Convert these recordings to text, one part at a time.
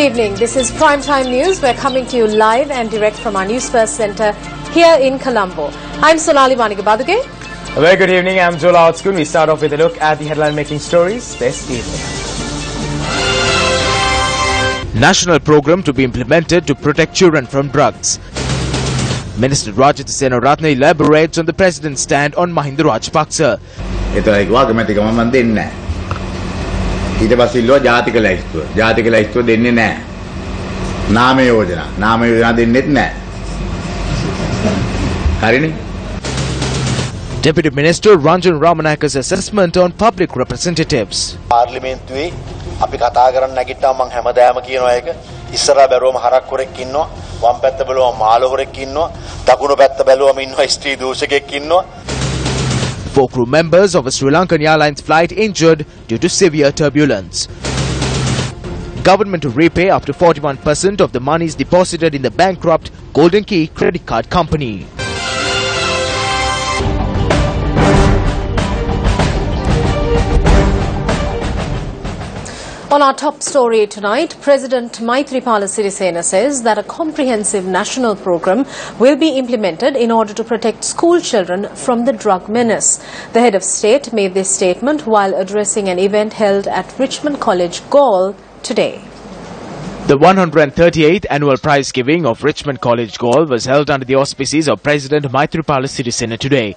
evening. This is Primetime News. We're coming to you live and direct from our Newsfirst Centre here in Colombo. I'm Sonali Manigabaduge. A very good evening. I'm Jola Outskun. We start off with a look at the headline-making stories this evening. National program to be implemented to protect children from drugs. Minister Rajitha Senaratne elaborates on the president's stand on Mahinda Rajapaksa. ඊට පස්සේ ඉල්ලුවා ජාතික ලැයිස්තුව. ජාතික ලැයිස්තුව දෙන්නේ නැහැ. නාම යෝජනා දෙන්නෙත් නැහැ. හරිනේ? Deputy Minister Ranjan Ramanaka's assessment on public representatives. පාර්ලිමේන්තුවේ අපි කතා කරන්න නැගිට්ටා මම හැමදාම කියනවා ඒක. ඉස්සරහා බැලුවම හරක් හොරෙක් ඉන්නවා. වම් පැත්ත බැලුවම මාළු හොරෙක් ඉන්නවා. දකුණු පැත්ත බැලුවම ඉන්නවා ස්ත්‍රී දූෂකෙක් ඉන්නවා. 4 crew members of a Sri Lankan Airlines flight injured due to severe turbulence. Government to repay up to 41% of the monies deposited in the bankrupt Golden Key credit card company. On our top story tonight, President Maithripala Sirisena says that a comprehensive national program will be implemented in order to protect school children from the drug menace. The head of state made this statement while addressing an event held at Richmond College, Galle, today. The 138th annual prize giving of Richmond College, Galle was held under the auspices of President Maithripala Sirisena today.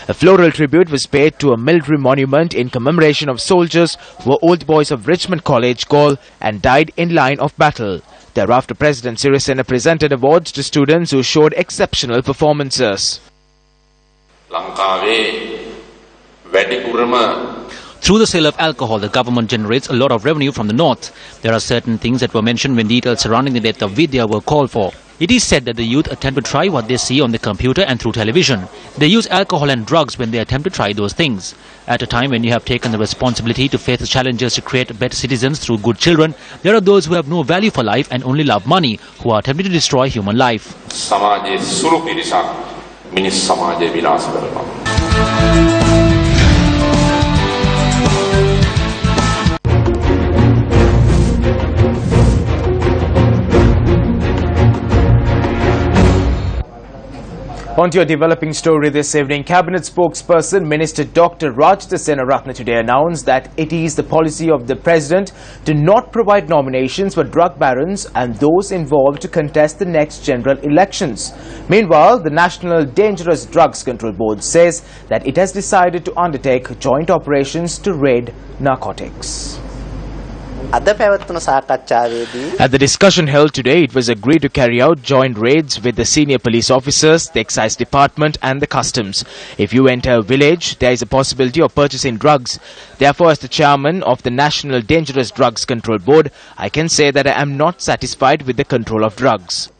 A floral tribute was paid to a military monument in commemoration of soldiers who were old boys of Richmond College, Galle, and died in line of battle. Thereafter, President Sirisena presented awards to students who showed exceptional performances. Through the sale of alcohol, the government generates a lot of revenue from the north. There are certain things that were mentioned when details surrounding the death of Vidya were called for. It is said that the youth attempt to try what they see on the computer and through television. They use alcohol and drugs when they attempt to try those things. At a time when you have taken the responsibility to face the challenges to create better citizens through good children, there are those who have no value for life and only love money, who are attempting to destroy human life. On to your developing story this evening. Cabinet spokesperson Minister Dr. Rajitha Senaratne today announced that it is the policy of the President to not provide nominations for drug barons and those involved to contest the next general elections. Meanwhile, the National Dangerous Drugs Control Board says that it has decided to undertake joint operations to raid narcotics. At the discussion held today, it was agreed to carry out joint raids with the senior police officers, the excise department and the customs. If you enter a village, there is a possibility of purchasing drugs. Therefore, as the chairman of the National Dangerous Drugs Control Board, I can say that I am not satisfied with the control of drugs.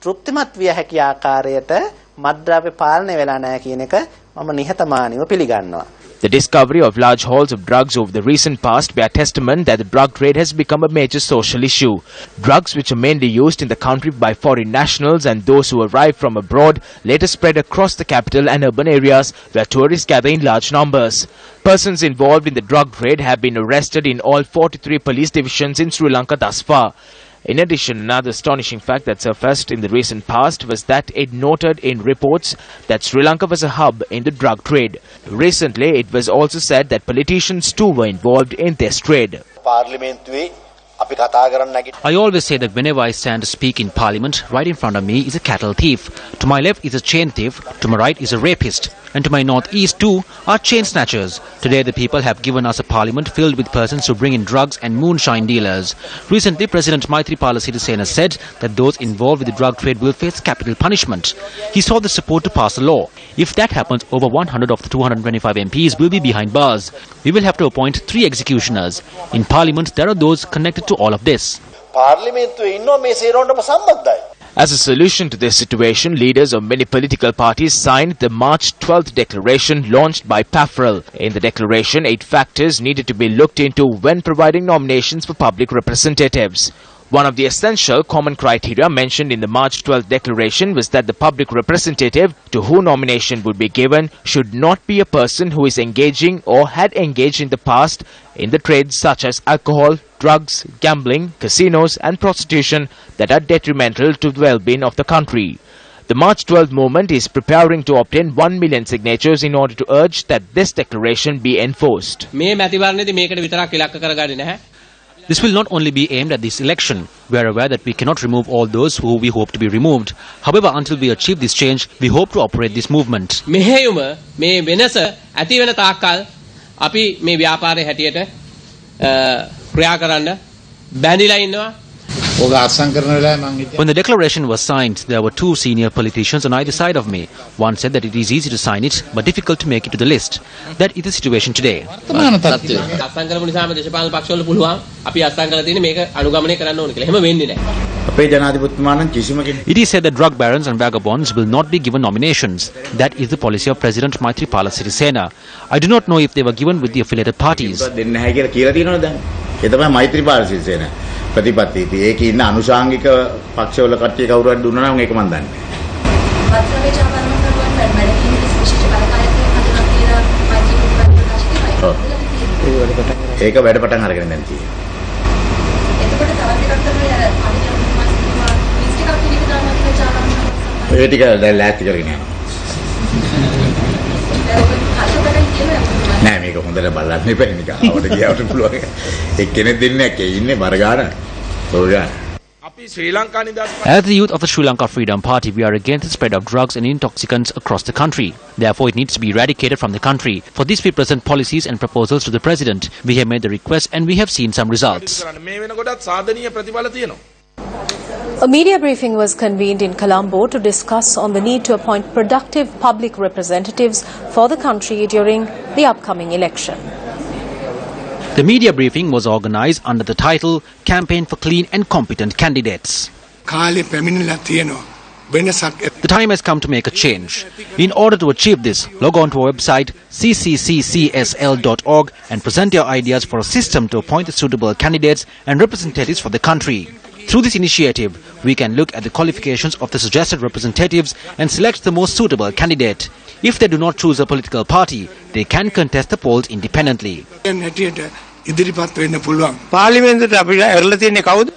The discovery of large hauls of drugs over the recent past bear testament that the drug trade has become a major social issue. Drugs which are mainly used in the country by foreign nationals and those who arrive from abroad later spread across the capital and urban areas where tourists gather in large numbers. Persons involved in the drug trade have been arrested in all 43 police divisions in Sri Lanka thus far. In addition, another astonishing fact that surfaced in the recent past was that it noted in reports that Sri Lanka was a hub in the drug trade. Recently, it was also said that politicians too were involved in this trade. I always say that whenever I stand to speak in Parliament, right in front of me is a cattle thief. To my left is a chain thief, to my right is a rapist, and to my northeast too are chain snatchers. Today the people have given us a parliament filled with persons who bring in drugs and moonshine dealers. Recently, President Maithripala Sirisena said that those involved with the drug trade will face capital punishment. He sought the support to pass a law. If that happens, over 100 of the 225 MPs will be behind bars. We will have to appoint 3 executioners. In Parliament, there are those connected to all of this. As a solution to this situation, leaders of many political parties signed the March 12th declaration launched by PAFREL. In the declaration, 8 factors needed to be looked into when providing nominations for public representatives. One of the essential common criteria mentioned in the March 12th declaration was that the public representative to whom nomination would be given should not be a person who is engaging or had engaged in the past in the trades such as alcohol, drugs, gambling, casinos and prostitution that are detrimental to the well-being of the country. The March 12th movement is preparing to obtain 1 million signatures in order to urge that this declaration be enforced. This will not only be aimed at this election. We are aware that we cannot remove all those who we hope to be removed. However, until we achieve this change, we hope to operate this movement. When the declaration was signed, there were two senior politicians on either side of me. One said that it is easy to sign it, but difficult to make it to the list. That is the situation today. It is said that drug barons and vagabonds will not be given nominations. That is the policy of President Maithripala Sirisena. I do not know if they were given with the affiliated parties. ප්‍රතිපත්ති ඉතින් ඒකේ ඉන්න අනුශාංගික පක්ෂවල කට්ටිය කවුරු හරි දුන්නා නම් ඒක මන් දන්නේ. ඒක වැඩ පටන් අරගෙන දැන් තියෙනවා. එතකොට තවත් එකක් තමයි අර ලිස්ට් එකක් පිළිග දානවා කියලා චාරන්න. ඒ ටික දැන් ලෑස්ති කරගෙන යනවා. නෑ මේක හොඳට බලන්න ඉපේ නිකන් අවුට ගියාට පුළුවන්. එක්කෙනෙක් දෙන්නක් ඉන්නේ බර ගන්න. As the youth of the Sri Lanka Freedom Party, we are against the spread of drugs and intoxicants across the country. Therefore, it needs to be eradicated from the country. For this, we present policies and proposals to the President. We have made the request and we have seen some results. A media briefing was convened in Colombo to discuss on the need to appoint productive public representatives for the country during the upcoming election. The media briefing was organized under the title Campaign for Clean and Competent Candidates. The time has come to make a change. In order to achieve this, log on to our website cccsl.org and present your ideas for a system to appoint the suitable candidates and representatives for the country. Through this initiative, we can look at the qualifications of the suggested representatives and select the most suitable candidate. If they do not choose a political party, they can contest the polls independently.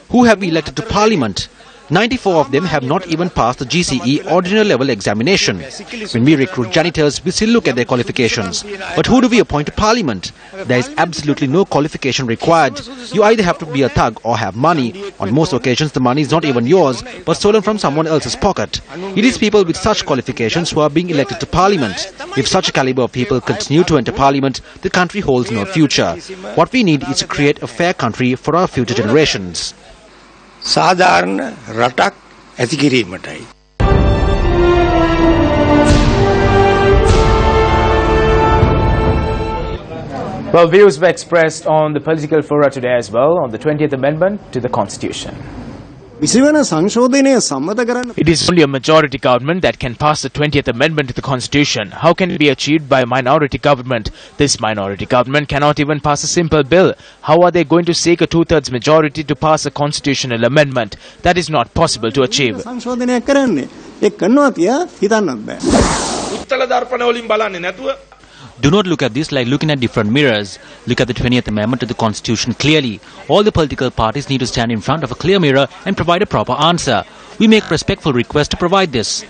Who have we elected to Parliament? 94 of them have not even passed the GCE ordinary level examination. When we recruit janitors, we still look at their qualifications. But who do we appoint to Parliament? There is absolutely no qualification required. You either have to be a thug or have money. On most occasions, the money is not even yours, but stolen from someone else's pocket. It is people with such qualifications who are being elected to Parliament. If such a caliber of people continue to enter Parliament, the country holds no future. What we need is to create a fair country for our future generations. සාධාරණ රටක් ඇති කිරීමටයි. Well, views were expressed on the political fora today as well on the 20th Amendment to the Constitution. It is only a majority government that can pass the 20th Amendment to the Constitution. How can it be achieved by a minority government? This minority government cannot even pass a simple bill. How are they going to seek a two-thirds majority to pass a constitutional amendment? That is not possible to achieve. Do not look at this like looking at different mirrors. Look at the 20th Amendment to the Constitution clearly. All the political parties need to stand in front of a clear mirror and provide a proper answer. We make respectful request to provide this.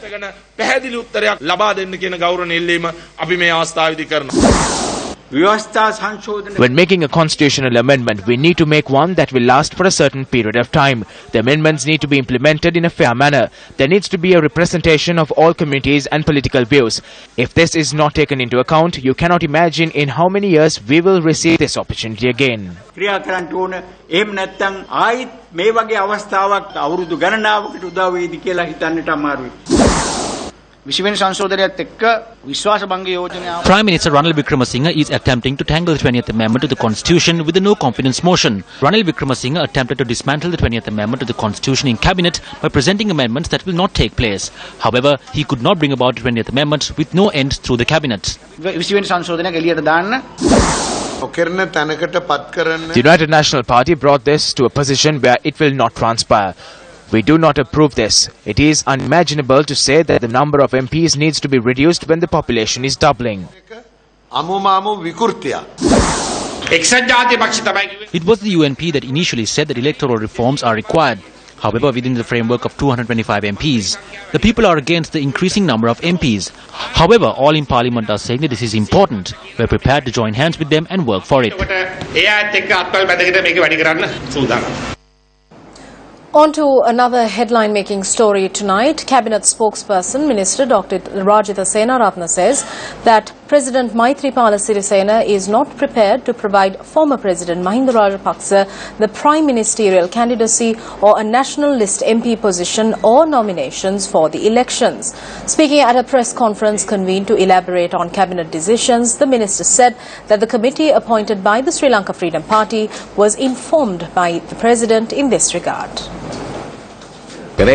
When making a constitutional amendment, we need to make one that will last for a certain period of time. The amendments need to be implemented in a fair manner. There needs to be a representation of all communities and political views. If this is not taken into account, you cannot imagine in how many years we will receive this opportunity again. Prime Minister Ranil Wickremesinghe is attempting to tangle the 20th Amendment to the Constitution with the no-confidence motion. Ranil Wickremesinghe attempted to dismantle the 20th Amendment to the Constitution in Cabinet by presenting amendments that will not take place. However, he could not bring about the 20th Amendment with no end through the Cabinet. The United National Party brought this to a position where it will not transpire. We do not approve this. It is unimaginable to say that the number of MPs needs to be reduced when the population is doubling. It was the UNP that initially said that electoral reforms are required. However, within the framework of 225 MPs, the people are against the increasing number of MPs. However, all in Parliament are saying that this is important. We are prepared to join hands with them and work for it. On to another headline-making story tonight. Cabinet spokesperson, Minister Dr. Rajitha Senaratne says that President Maithripala Sirisena is not prepared to provide former President Mahinda Rajapaksa the prime ministerial candidacy or a national list MP position or nominations for the elections. Speaking at a press conference convened to elaborate on cabinet decisions, the minister said that the committee appointed by the Sri Lanka Freedom Party was informed by the president in this regard. The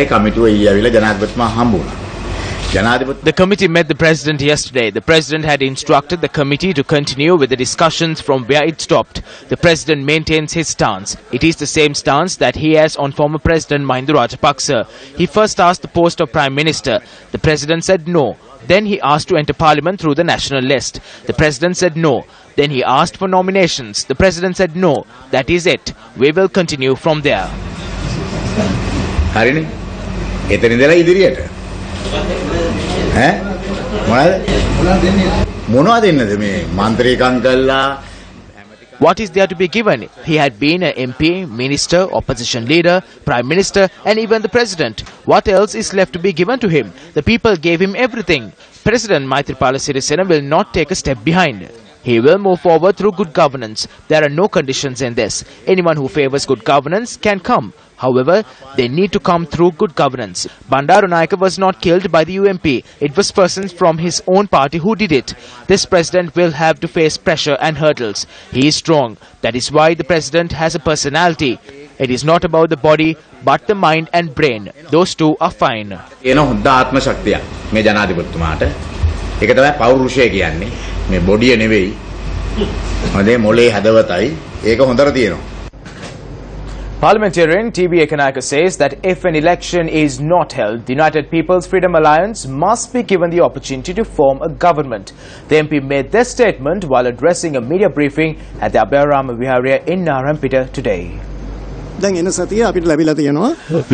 committee met the president yesterday. The president had instructed the committee to continue with the discussions from where it stopped. The president maintains his stance. It is the same stance that he has on former President Mahinda Rajapaksa. He first asked the post of Prime Minister. The president said no. Then he asked to enter Parliament through the national list. The president said no. Then he asked for nominations. The president said no. That is it. We will continue from there. හරිනේ එතන ඉඳලා ඉදිරියට මොනවද දෙන්නද මේ මන්ත්‍රීකම් කළා. What is there to be given? He had been an MP, minister, opposition leader, prime minister and even the president. What else is left to be given to him? The people gave him everything. President Maithripala Sirisena will not take a step behind. He will move forward through good governance. There are no conditions in this. Anyone who favors good governance can come. However, they need to come through good governance. Bandaru Nayaka was not killed by the UMP. It was persons from his own party who did it. This president will have to face pressure and hurdles. He is strong. That is why the president has a personality. It is not about the body, but the mind and brain. Those two are fine. එන හොඳ ආත්ම ශක්තිය මේ ජනාධිපතිතුමාට. ඒක තමයි පෞරුෂය කියන්නේ. මේ බොඩිය නෙවෙයි. හොඳේ මොලේ හදවතයි. ඒක හොඳට තියෙනවා. Parliamentarian TB Ekanayaka says that if an election is not held, the United People's Freedom Alliance must be given the opportunity to form a government. The MP made this statement while addressing a media briefing at the Abhayarama Vihariya in Narampita today. We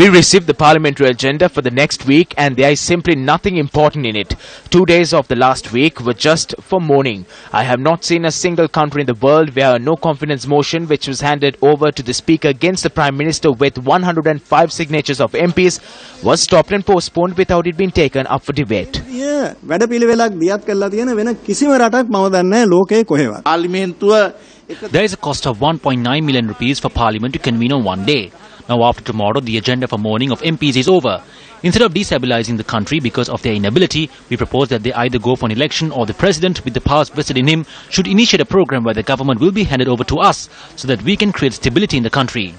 received the parliamentary agenda for the next week and there is simply nothing important in it. 2 days of the last week were just for mourning. I have not seen a single country in the world where a no confidence motion which was handed over to the speaker against the Prime Minister with 105 signatures of MPs was stopped and postponed without it being taken up for debate. There is a cost of 1.9 million rupees for Parliament to convene on one day. Now after tomorrow, the agenda for mourning of MPs is over. Instead of destabilizing the country because of their inability, we propose that they either go for an election or the President, with the powers vested in him, should initiate a program where the government will be handed over to us so that we can create stability in the country.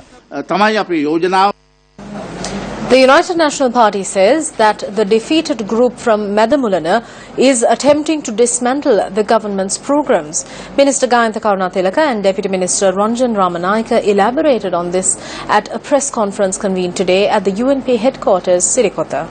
The United National Party says that the defeated group from Madamulana is attempting to dismantle the government's programs. Minister Gayantha Karunatilaka and Deputy Minister Ranjan Ramanayaka elaborated on this at a press conference convened today at the UNP headquarters, Sirikota.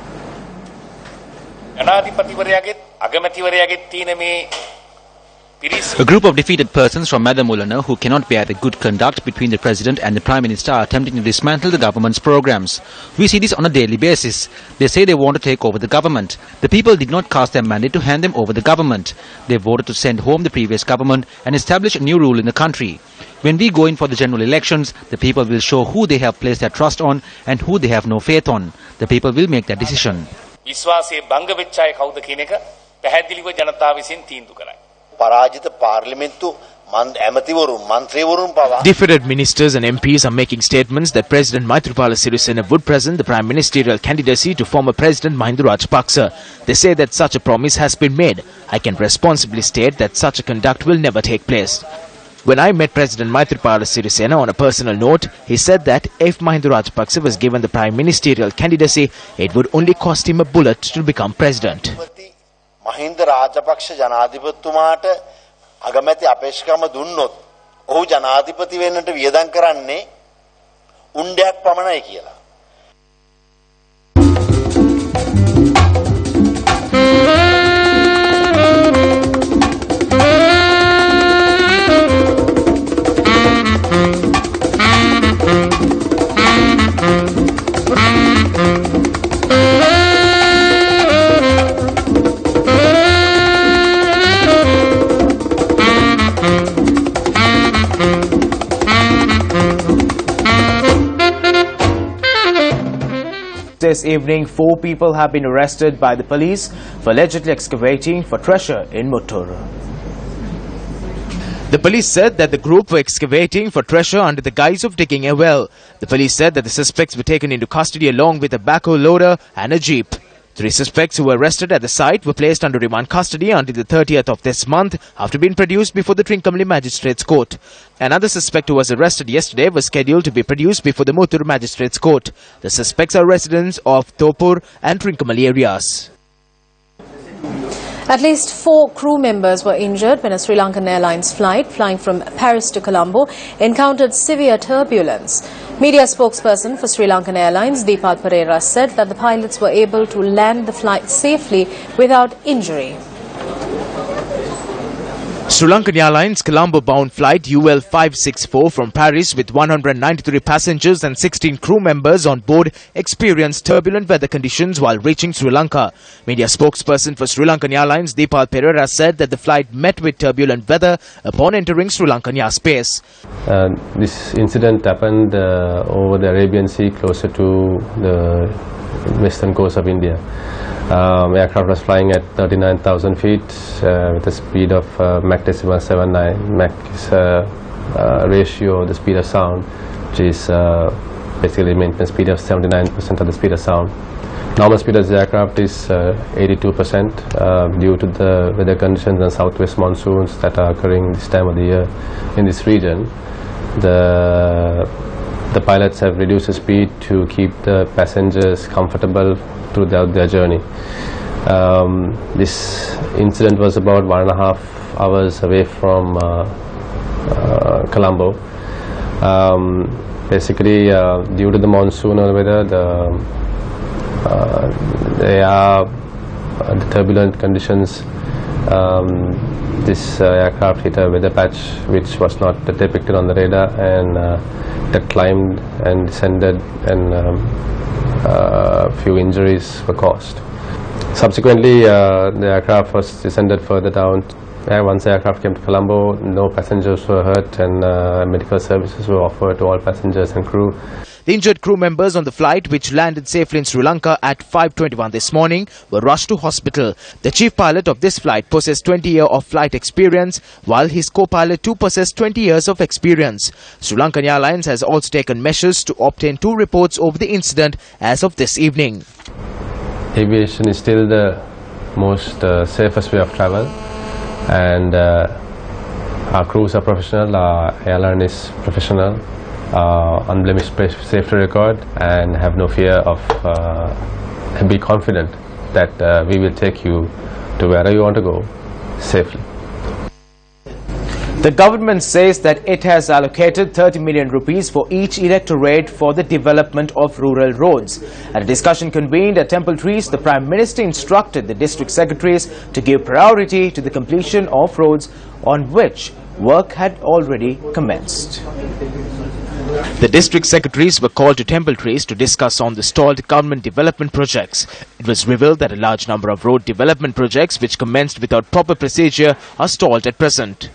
A group of defeated persons from Madamulana who cannot bear the good conduct between the President and the Prime Minister are attempting to dismantle the government's programs. We see this on a daily basis. They say they want to take over the government. The people did not cast their mandate to hand them over the government. They voted to send home the previous government and establish a new rule in the country. When we go in for the general elections, the people will show who they have placed their trust on and who they have no faith on. The people will make that decision. Defeated ministers and MPs are making statements that President Maithripala Sirisena would present the prime ministerial candidacy to former President Mahinda Rajapaksa. They say that such a promise has been made. I can responsibly state that such a conduct will never take place. When I met President Maithripala Sirisena on a personal note, he said that if Mahinda Rajapaksa was given the prime ministerial candidacy, it would only cost him a bullet to become president. Mahinda Rajapaksa ජනාධිපතිතුමාට අගමැති අපේක්ෂකම දුන්නොත් ඔහු ජනාධිපති වෙන්නට වියදම් කරන්නේ උණ්ඩයක් පමණයි කියලා. This evening, 4 people have been arrested by the police for allegedly excavating for treasure in Muttur. The police said that the group were excavating for treasure under the guise of digging a well. The police said that the suspects were taken into custody along with a backhoe loader and a jeep. 3 suspects who were arrested at the site were placed under remand custody until the 30th of this month after being produced before the Trincomalee Magistrates Court. Another suspect who was arrested yesterday was scheduled to be produced before the Muttur Magistrates Court. The suspects are residents of Topur and Trincomalee areas. At least 4 crew members were injured when a Sri Lankan Airlines flight flying from Paris to Colombo encountered severe turbulence. Media spokesperson for Sri Lankan Airlines, Deepal Pereira, said that the pilots were able to land the flight safely without injury. Sri Lankan Airlines Colombo-bound flight UL 564 from Paris with 193 passengers and 16 crew members on board experienced turbulent weather conditions while reaching Sri Lanka. Media spokesperson for Sri Lankan Airlines Deepal Pereira said that the flight met with turbulent weather upon entering Sri Lankan airspace. This incident happened over the Arabian Sea closer to the western coast of India. Aircraft was flying at 39,000 feet with a speed of Mach decimal 79. Mach is ratio of the speed of sound, which is basically maintenance speed of 79% of the speed of sound. Normal speed of the aircraft is 82% due to the weather conditions and southwest monsoons that are occurring this time of the year in this region. The pilots have reduced the speed to keep the passengers comfortable throughout their journey. This incident was about 1.5 hours away from Colombo. Basically, due to the monsoon or weather, the turbulent conditions, this aircraft hit a weather patch which was not depicted on the radar, and that climbed and descended, and a few injuries were caused. Subsequently, the aircraft was descended further down. Once the aircraft came to Colombo, no passengers were hurt, and medical services were offered to all passengers and crew. The injured crew members on the flight, which landed safely in Sri Lanka at 5:21 this morning, were rushed to hospital. The chief pilot of this flight possessed 20 years of flight experience, while his co-pilot too possessed 20 years of experience. Sri Lankan Airlines has also taken measures to obtain 2 reports over the incident as of this evening. Aviation is still the most safest way of travel, and our crews are professional, our airline is professional. Unblemished safety record, and have no fear of and be confident that we will take you to wherever you want to go safely. The government says that it has allocated 30 million rupees for each electorate for the development of rural roads. At a discussion convened at Temple Trees, the Prime Minister instructed the district secretaries to give priority to the completion of roads on which work had already commenced. The district secretaries were called to Temple Trees to discuss on the stalled government development projects. It was revealed that a large number of road development projects which commenced without proper procedure are stalled at present.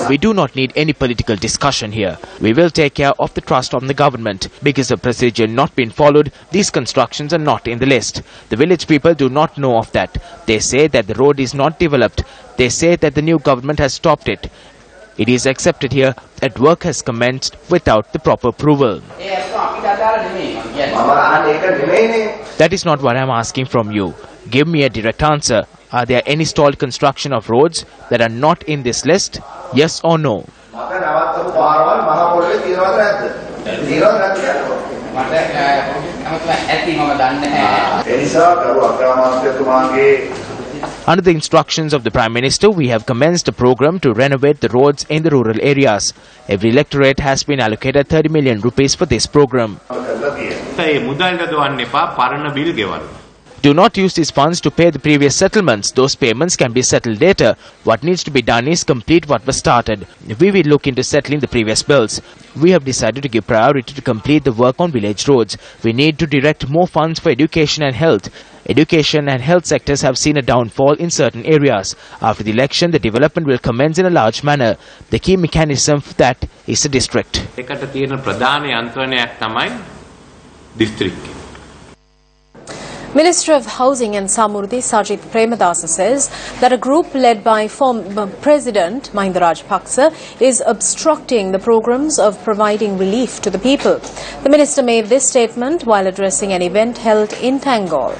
We do not need any political discussion here. We will take care of the trust on the government. Because of procedure not being followed, these constructions are not in the list. The village people do not know of that. They say that the road is not developed. They say that the new government has stopped it. It is accepted here that work has commenced without the proper approval. That is not what I am asking from you. Give me a direct answer. Are there any stalled construction of roads that are not in this list? Yes or no? Under the instructions of the Prime Minister, we have commenced a program to renovate the roads in the rural areas. Every electorate has been allocated 30 million rupees for this program. Do not use these funds to pay the previous settlements. Those payments can be settled later. What needs to be done is complete what was started. We will look into settling the previous bills. We have decided to give priority to complete the work on village roads. We need to direct more funds for education and health. Education and health sectors have seen a downfall in certain areas. After the election, the development will commence in a large manner. The key mechanism for that is the district. Minister of Housing and Samurdhi Sajith Premadasa says that a group led by former President Mahinda Rajapaksa is obstructing the programs of providing relief to the people. The minister made this statement while addressing an event held in Tangol.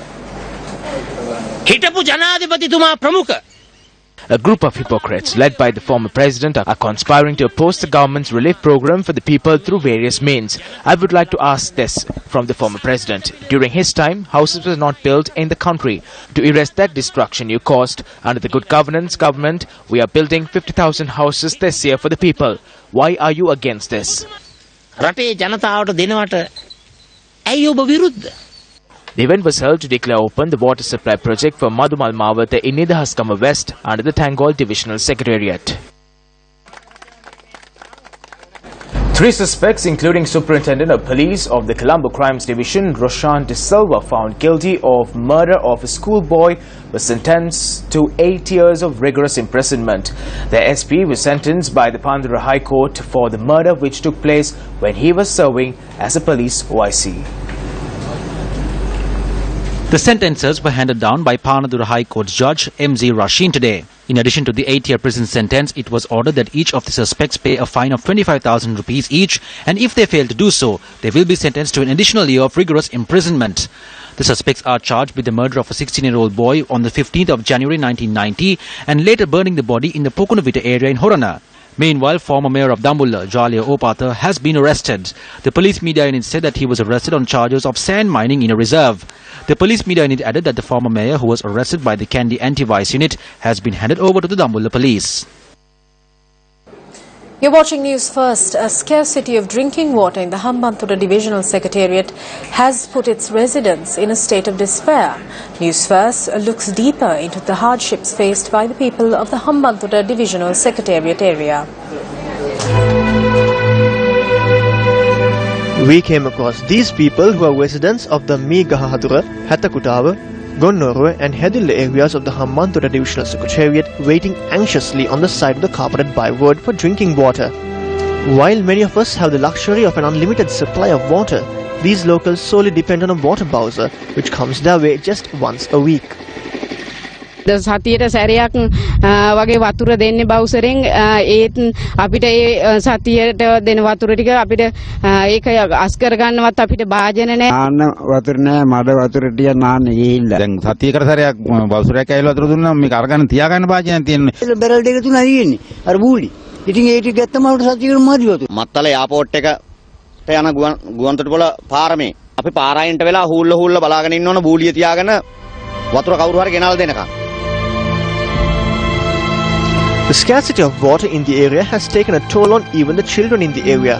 A group of hypocrites led by the former president are conspiring to oppose the government's relief program for the people through various means. I would like to ask this from the former president. During his time, houses were not built in the country. To erase that destruction you caused, under the good governance government, we are building 50,000 houses this year for the people. Why are you against this? The event was held to declare open the water supply project for Madumal Mawata in Nidahaskama West under the Tangol Divisional Secretariat. 3 suspects, including Superintendent of Police of the Colombo Crimes Division, Roshan De Silva, found guilty of murder of a schoolboy, were sentenced to 8 years of rigorous imprisonment. The SP was sentenced by the Pandura High Court for the murder which took place when he was serving as a police OIC. The sentences were handed down by Panadura High Court Judge M.Z. Rashin today. In addition to the 8-year prison sentence, it was ordered that each of the suspects pay a fine of 25,000 rupees each, and if they fail to do so, they will be sentenced to an additional year of rigorous imprisonment. The suspects are charged with the murder of a 16-year-old boy on the 15th of January 1990 and later burning the body in the Pokunavita area in Horana. Meanwhile, former mayor of Dambulla, Jalia Opatha, has been arrested. The police media unit said that he was arrested on charges of sand mining in a reserve. The police media unit added that the former mayor, who was arrested by the Kandy Anti-Vice unit, has been handed over to the Dambulla police. You're watching News First. A scarcity of drinking water in the Hambantota Divisional Secretariat has put its residents in a state of despair. News First looks deeper into the hardships faced by the people of the Hambantota Divisional Secretariat area. We came across these people who are residents of the Meegahadura, Hatakutawa, Gonnoruwa and Hedilla areas of the Hambantota Divisional Secretariat, waiting anxiously on the side of the carpeted byword for drinking water. While many of us have the luxury of an unlimited supply of water, these locals solely depend on a water bowser, which comes their way just once a week. සතියට සැරයක් වගේ වතුර දෙන්නේ බවුසරෙන් ඒත් අපිට ඒ සතියට දෙන වතුර ටික අපිට ඒක අස් කර ගන්නවත් අපිට භාජන නැහැ. නාන්න වතුර නැහැ, මඩ වතුර ටික නාන්න ගිහිල්ලා. දැන් සතියකට සැරයක් බවුසරයක් ඇවිල්ලා වතුර දුන්නා මේක අරගෙන තියාගන්න භාජනයක් තියෙන්නේ. බෙරල් දෙක තුනයි තියෙන්නේ. අර බූලි. ඉතින් ඒ ටික ගත්තම අපිට සතියකට මදි වතුර. මත්තල එයාපෝට් එකට යන ගුවන්තොටුපොළ පාරමේ අපි පාරායින්ට වෙලා හූල්ල බලාගෙන ඉන්න ඕන බූලිය තියාගෙන වතුර කවුරු හරි ගෙනල්ලා දෙනකම්. The scarcity of water in the area has taken a toll on even the children in the area.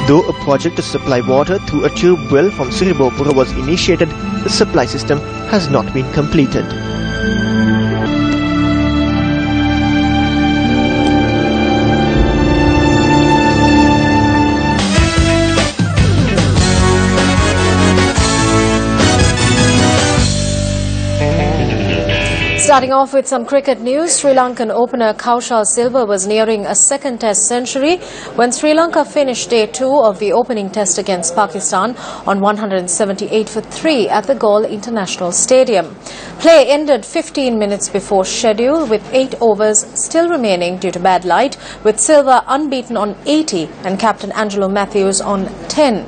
Though a project to supply water through a tube well from Siribopura was initiated, the supply system has not been completed. Starting off with some cricket news, Sri Lankan opener Kaushal Silva was nearing a second test century when Sri Lanka finished day 2 of the opening test against Pakistan on 178 for 3 at the Galle International Stadium. Play ended 15 minutes before schedule with 8 overs still remaining due to bad light, with Silva unbeaten on 80 and captain Angelo Matthews on 10.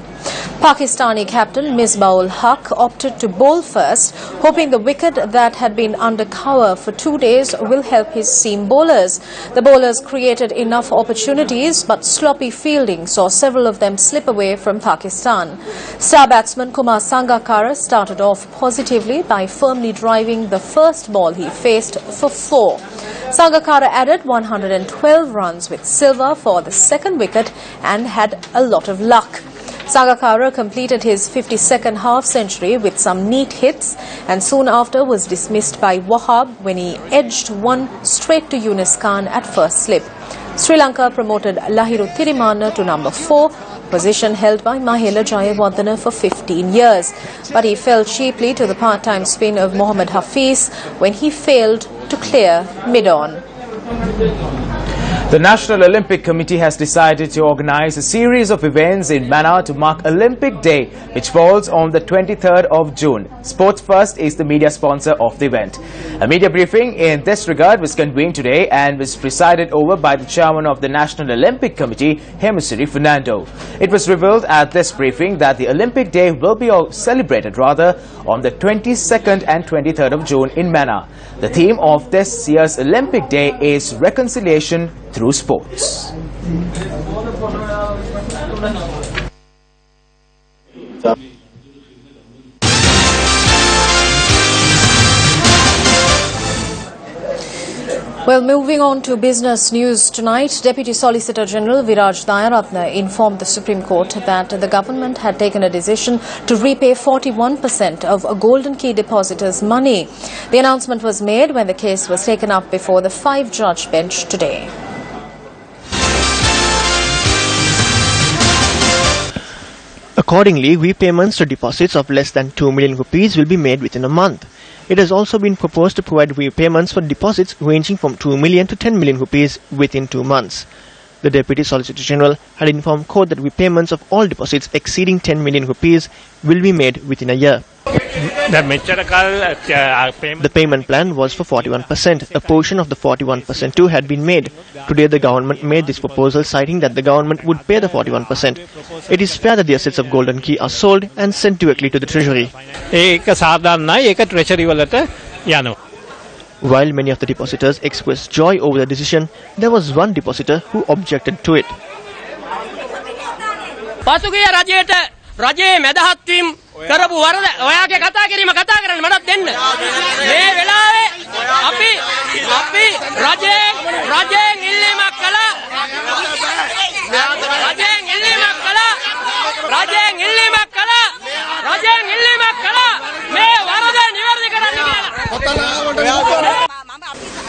Pakistani captain Misbah-ul Haq opted to bowl first, hoping the wicket that had been under cover for 2 days will help his seam bowlers. The bowlers created enough opportunities, but sloppy fielding saw several of them slip away from Pakistan. Star batsman Kumar Sangakkara started off positively by firmly driving the first ball he faced for 4. Sangakkara added 112 runs with silver for the second wicket and had a lot of luck. Sangakkara completed his 52nd half-century with some neat hits and soon after was dismissed by Wahab when he edged one straight to Yunus Khan at first slip. Sri Lanka promoted Lahiru Thirimana to number 4, position held by Mahela Jayawardena for 15 years. But he fell cheaply to the part-time spin of Mohammad Hafiz when he failed to clear mid-on. The National Olympic Committee has decided to organize a series of events in Mannar to mark Olympic Day, which falls on the 23rd of June. Sports First is the media sponsor of the event. A media briefing in this regard was convened today and was presided over by the chairman of the National Olympic Committee, Hemasiri Fernando. It was revealed at this briefing that the Olympic Day will be celebrated on the 22nd and 23rd of June in Mannar. The theme of this year's Olympic Day is reconciliation through sports. Well, moving on to business news tonight, Deputy Solicitor General Viraj Dayaratne informed the Supreme Court that the government had taken a decision to repay 41% of a Golden Key depositors' money. The announcement was made when the case was taken up before the 5-judge bench today. Accordingly, repayments to deposits of less than 2 million rupees will be made within a month. It has also been proposed to provide repayments for deposits ranging from 2 million to 10 million rupees within 2 months. The Deputy Solicitor General had informed court that repayments of all deposits exceeding 10 million rupees will be made within a year. The payment plan was for 41%. A portion of the 41% too had been made. Today the government made this proposal citing that the government would pay the 41%. It is fair that the assets of Golden Key are sold and sent directly to the treasury. While many of the depositors expressed joy over the decision, there was one depositor who objected to it. රජයේ මැදහත් වීම කරපු වරද ඔයාගේ කතා කිරීම කතා කරන්න මටත් දෙන්න මේ වෙලාවේ අපි රජයෙන් ඉල්ලීමක් කළා මේ වරද නිවැරදි කරන්න කියලා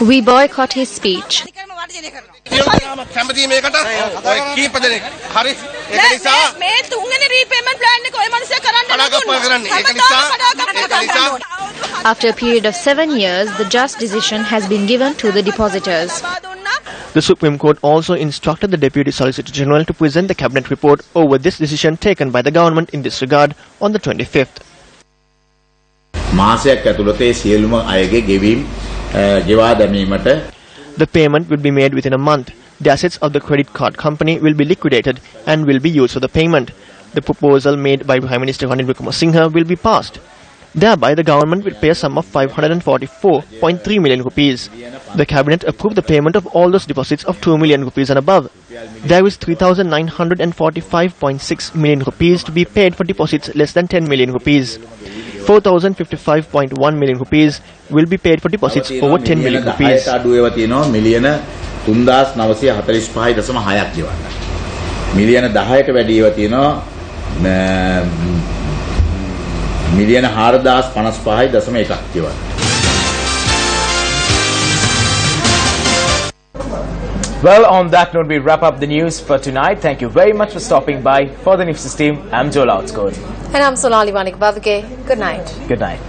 We boycott his speech. After a period of 7 years, the just decision has been given to the depositors. The Supreme Court also instructed the Deputy Solicitor General to present the Cabinet report over this decision taken by the government in this regard on the 25th. The payment will be made within a month. The assets of the credit card company will be liquidated and will be used for the payment. The proposal made by Prime Minister Ranil Wickremesinghe will be passed. Thereby, the government will pay a sum of 544.3 million rupees. The Cabinet approved the payment of all those deposits of 2 million rupees and above. There is 3,945.6 million rupees to be paid for deposits less than 10 million rupees. 4,055.1 million rupees will be paid for deposits over 10 million rupees. Well, on that note, we wrap up the news for tonight. Thank you very much for stopping by. For the Newsfirst team, I'm Joel Outscourt. And I'm Sonali Manik Badge. Good night. Good night.